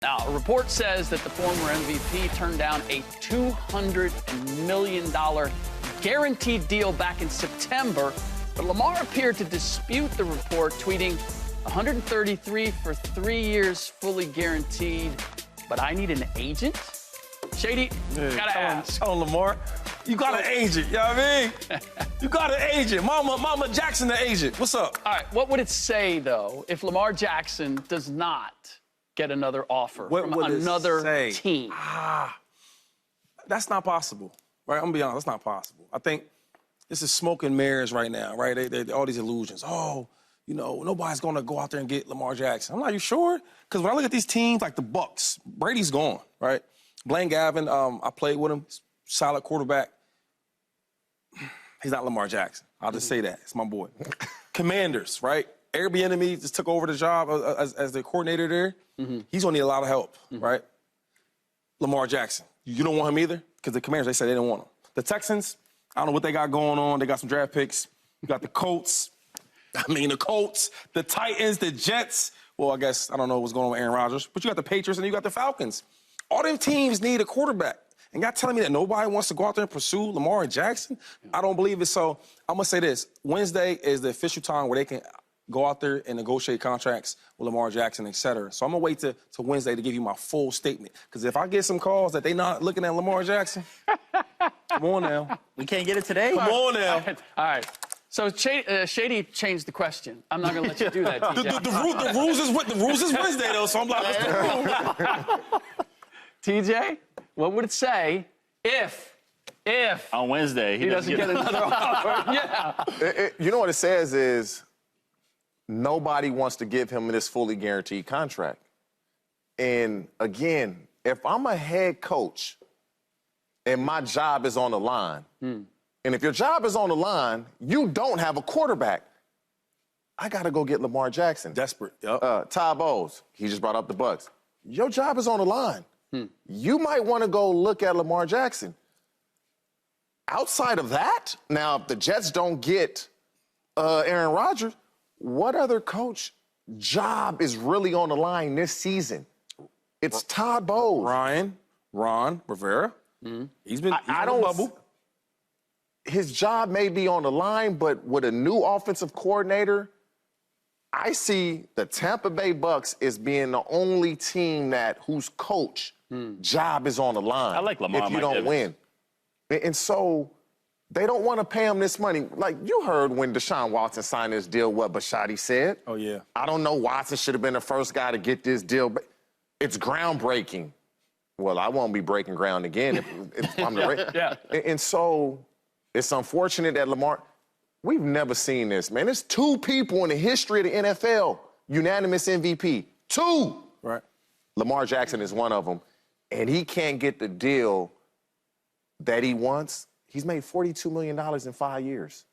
Now, a report says that the former MVP turned down a $200 million guaranteed deal back in September, but Lamar appeared to dispute the report, tweeting, 133 for 3 years, fully guaranteed, but I need an agent? Shady, gotta ask. Oh, Lamar, you got an agent, you know what I mean? You got an agent. Mama Jackson, the agent. What's up? All right, what would it say, though, if Lamar Jackson does not get another offer from another team? That's not possible, right? I'm gonna be honest, that's not possible. I think this is smoke and mirrors right now, right? All these illusions. Oh, you know, nobody's gonna go out there and get Lamar Jackson. I'm like, you sure? Because when I look at these teams like the Bucks, Brady's gone, right? Blaine Gavin, I played with him, solid quarterback. He's not Lamar Jackson. I'll just say that. It's my boy. Commanders, right? Airbnb just took over the job as the coordinator there. He's gonna need a lot of help, right? Lamar Jackson, you don't want him either? Because the Commanders, they said they didn't want him. The Texans, I don't know what they got going on. They got some draft picks. You got the Colts. The Colts, the Titans, the Jets. Well, I guess I don't know what's going on with Aaron Rodgers. But you got the Patriots and you got the Falcons. All them teams need a quarterback. And y'all telling me that nobody wants to go out there and pursue Lamar Jackson? I don't believe it. So I'm going to say this. Wednesday is the official time where they can go out there and negotiate contracts with Lamar Jackson, et cetera. So I'm going to wait to Wednesday to give you my full statement. Because if I get some calls that they not looking at Lamar Jackson, come on now. We can't get it today? Come on now. All right. So Shady changed the question. I'm not going to let you do that, TJ. The rules is Wednesday, though, so I'm like, let's do it. TJ, what would it say if on Wednesday he doesn't get another offer? Yeah. You know what it says is nobody wants to give him this fully guaranteed contract. And again, if I'm a head coach and my job is on the line, and if your job is on the line, you don't have a quarterback, I got to go get Lamar Jackson. Desperate. Yep. Ty Bowles, he just brought up the Bucks. Your job is on the line. You might want to go look at Lamar Jackson. Outside of that, now, if the Jets don't get Aaron Rodgers, what other coach job is really on the line this season? It's Todd Bowles. Ron Rivera. He's been I on don't. the bubble. His job may be on the line, but with a new offensive coordinator, I see the Tampa Bay Bucks as being the only team whose coach job is on the line. I like Lamar. If you don't win. And so they don't want to pay him this money. Like you heard when Deshaun Watson signed this deal, what Bisciotti said. Oh, yeah. I don't know, Watson should have been the first guy to get this deal, but it's groundbreaking. Well, I won't be breaking ground again if I'm the Yeah. And so it's unfortunate that Lamar, we've never seen this, man. There's two people in the history of the NFL, unanimous MVP. Two. Right. Lamar Jackson is one of them. And he can't get the deal that he wants. He's made $42 million in 5 years.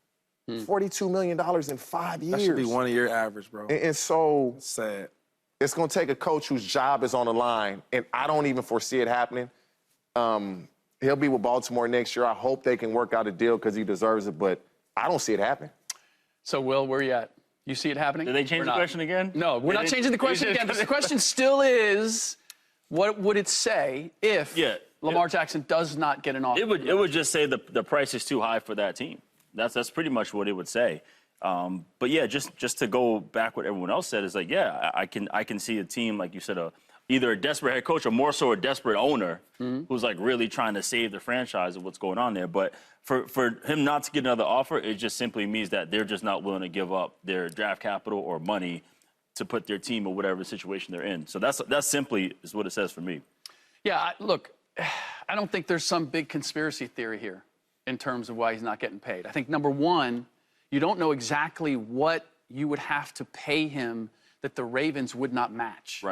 $42 million in 5 years. That should be 1 year average, bro. And so That's sad. It's going to take a coach whose job is on the line, and I don't even foresee it happening. He'll be with Baltimore next year. I hope they can work out a deal because he deserves it, but I don't see it happening. So, Will, where are you at? You see it happening? Did they change the question again? No, we're not changing the question again. But the question still is, what would it say if Lamar Jackson does not get an offer? It would just say the price is too high for that team. That's pretty much what it would say. But yeah, just to go back what everyone else said is like, yeah, I can see a team, like you said, either a desperate head coach or more so a desperate owner who's like really trying to save the franchise of what's going on there. But for him not to get another offer, it just simply means that they're just not willing to give up their draft capital or money to put their team in whatever situation they're in. So that's simply is what it says for me. Yeah, look, I don't think there's some big conspiracy theory here in terms of why he's not getting paid. I think, number one, you don't know exactly what you would have to pay him that the Ravens would not match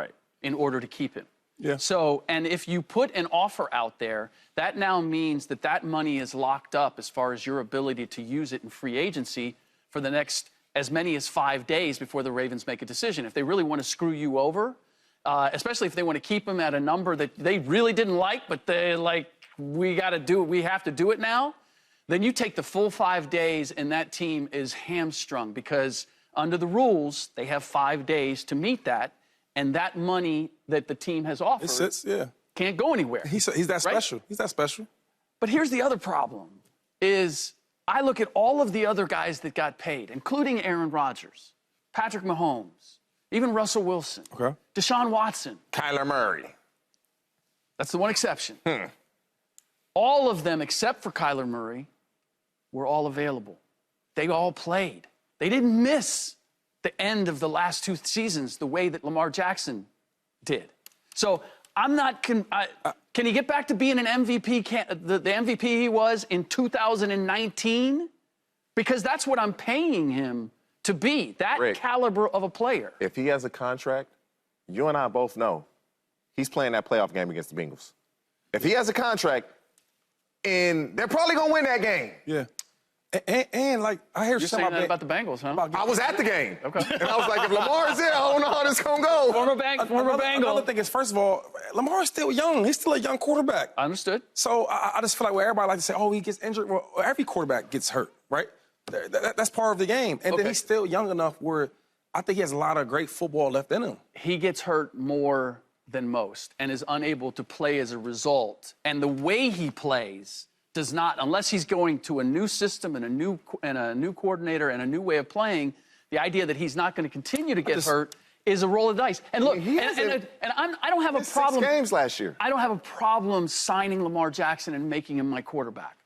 in order to keep him. Yeah. So, and if you put an offer out there, that now means that that money is locked up as far as your ability to use it in free agency for the next as many as 5 days before the Ravens make a decision. If they really want to screw you over, especially if they want to keep him at a number that they really didn't like, but they're like, we got to do it, we have to do it now, then you take the full 5 days and that team is hamstrung because under the rules, they have 5 days to meet that. and that money that the team has offered can't go anywhere. He's that special. Right? He's that special. But here's the other problem is I look at all of the other guys that got paid, including Aaron Rodgers, Patrick Mahomes, even Russell Wilson, Deshaun Watson. Kyler Murray. That's the one exception. All of them, except for Kyler Murray, were all available. They all played. They didn't miss the end of the last 2 seasons the way that Lamar Jackson did. So I'm not. Can he get back to being an MVP? The MVP he was in 2019? Because that's what I'm paying him to be. That Rick, caliber of a player. If he has a contract, you and I both know he's playing that playoff game against the Bengals. If he has a contract, and they're probably gonna win that game. Yeah. And like, I hear You're saying that about the Bengals, huh? I was at the game. Okay. And I was like, if Lamar's there, I don't know how this going to go. Former Bengal. Another thing is, first of all, Lamar's still young. He's still a young quarterback. Understood. So I just feel like where everybody likes to say, oh, he gets injured. Well, every quarterback gets hurt, right? That's part of the game. And then he's still young enough where I think he has a lot of great football left in him. He gets hurt more than most and is unable to play as a result. And the way he plays does not, unless he's going to a new system and a new coordinator and a new way of playing, the idea that he's not going to continue to get hurt is a roll of dice. And look, I don't have a problem. 6 games last year. I don't have a problem signing Lamar Jackson and making him my quarterback.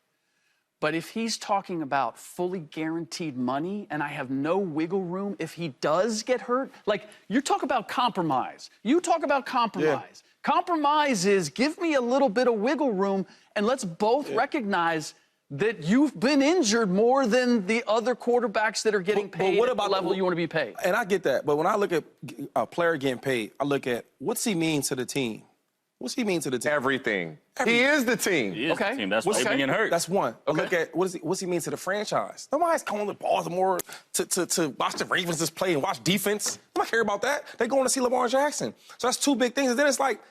But if he's talking about fully guaranteed money and I have no wiggle room if he does get hurt, like you talk about compromise. Yeah. Compromise is give me a little bit of wiggle room and let's both recognize that you've been injured more than the other quarterbacks that are getting paid at the level you want to be paid. And I get that. But when I look at a player getting paid, I look at what's he mean to the team? What's he mean to the team? Everything. He is the team. He is the team. That's why he's getting hurt. That's one. I look at what's he mean to the franchise? Nobody's calling to Baltimore to watch the Ravens just play and watch defense. I don't care about that. They're going to see Lamar Jackson. So that's 2 big things. And then it's like,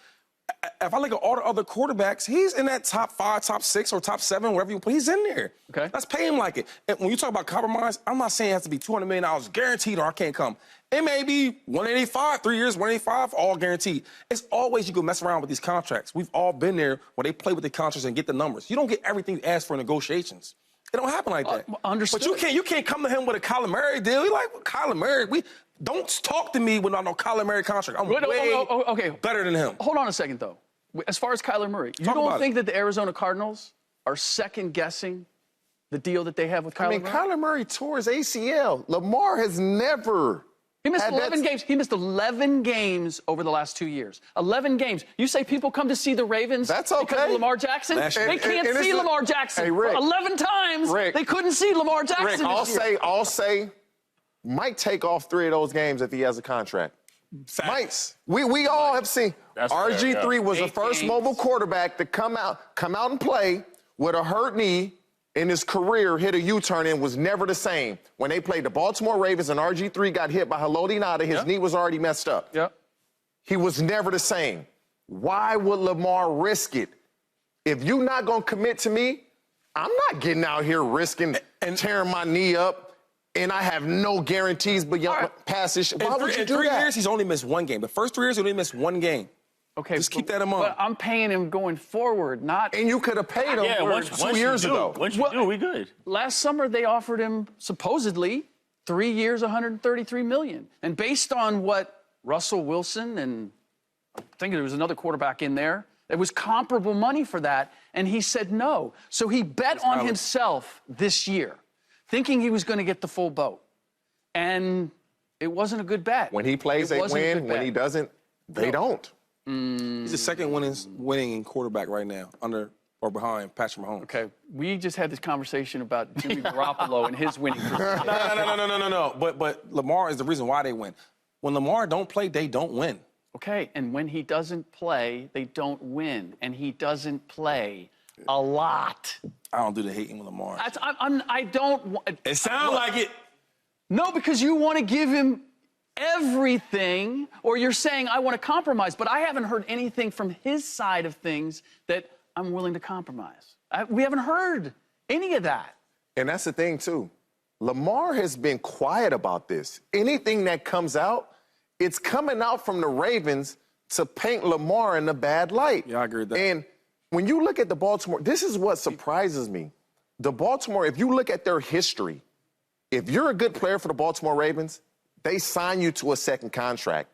if I look at all the other quarterbacks, he's in that top 5, top 6, or top 7, whatever you put. He's in there. Okay. Let's pay him like it. And when you talk about compromise, I'm not saying it has to be $200 million guaranteed or I can't come. It may be 185, 3 years, 185, all guaranteed. It's always you can mess around with these contracts. We've all been there where they play with the contracts and get the numbers. You don't get everything you ask for in negotiations. It don't happen like that. Understood. But you can't come to him with a Kyler Murray deal. You're like, well, Kyler Murray, don't talk to me when I know Kyler Murray contract. I'm way better than him. Hold on a second, though. As far as Kyler Murray, you don't think that the Arizona Cardinals are second-guessing the deal that they have with Kyler Murray? Kyler Murray tore his ACL. Lamar has never. He missed 11 games. He missed 11 games over the last 2 years. 11 games. You say people come to see the Ravens because of Lamar Jackson? They can't see Lamar Jackson. Hey, Rick, 11 times they couldn't see Lamar Jackson this year. I'll say might take off 3 of those games if he has a contract. Might. We all have seen. RG3 was the first mobile quarterback to come out and play with a hurt knee in his career, hit a U-turn and was never the same. When they played the Baltimore Ravens and RG3 got hit by Houshmandzadeh, his knee was already messed up. He was never the same. Why would Lamar risk it? If you're not going to commit to me, I'm not getting out here risking and tearing my knee up. And I have no guarantees beyond passage. Why would you do that? In 3 years, he's only missed 1 game. The first 3 years, he only missed 1 game. Okay, just keep that in mind. But I'm paying him going forward, not. And you could have paid him 2 years ago. Once you do, we good. Last summer, they offered him supposedly 3 years, $133 million, and based on what Russell Wilson and I think there was another quarterback in there, it was comparable money for that, and he said no. So he bet on himself this year, thinking he was going to get the full boat. And it wasn't a good bet. When he plays, they win. When he doesn't, they don't. He's the second winning quarterback right now, under or behind Patrick Mahomes. Okay, we just had this conversation about Jimmy Garoppolo and his winning. No. But Lamar is the reason why they win. When Lamar don't play, they don't win. Okay, and when he doesn't play, they don't win. And he doesn't play a lot. I don't do the hating with Lamar. I don't. It sounds like it. No, because you want to give him everything, or you're saying I want to compromise. But I haven't heard anything from his side of things that I'm willing to compromise. We haven't heard any of that. And that's the thing too. Lamar has been quiet about this. Anything that comes out, it's coming out from the Ravens to paint Lamar in a bad light. Yeah, I agree with that. And when you look at the Baltimore, this is what surprises me. The Baltimore, if you look at their history, if you're a good player for the Baltimore Ravens, they sign you to a second contract.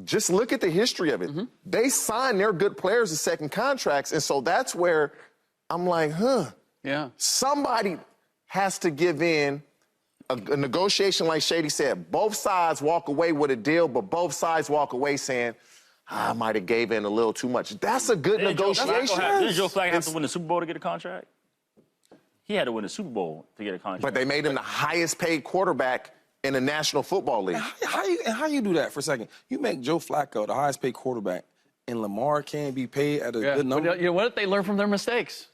Just look at the history of it. They sign their good players to second contracts, and so that's where I'm like, Yeah. somebody has to give in a negotiation like Shady said. Both sides walk away with a deal, but both sides walk away saying, I might have gave in a little too much. That's a good negotiation. Didn't Joe Flacco have to win the Super Bowl to get a contract? He had to win the Super Bowl to get a contract. But they made him the highest paid quarterback in the National Football League. How you do that for a second? You make Joe Flacco the highest paid quarterback, and Lamar can't be paid at a good number. But, what if they learn from their mistakes?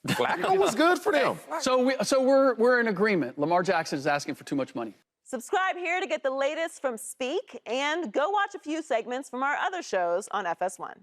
Flacco was good for them. So we're in agreement. Lamar Jackson is asking for too much money. Subscribe here to get the latest from Speak, and go watch a few segments from our other shows on FS1.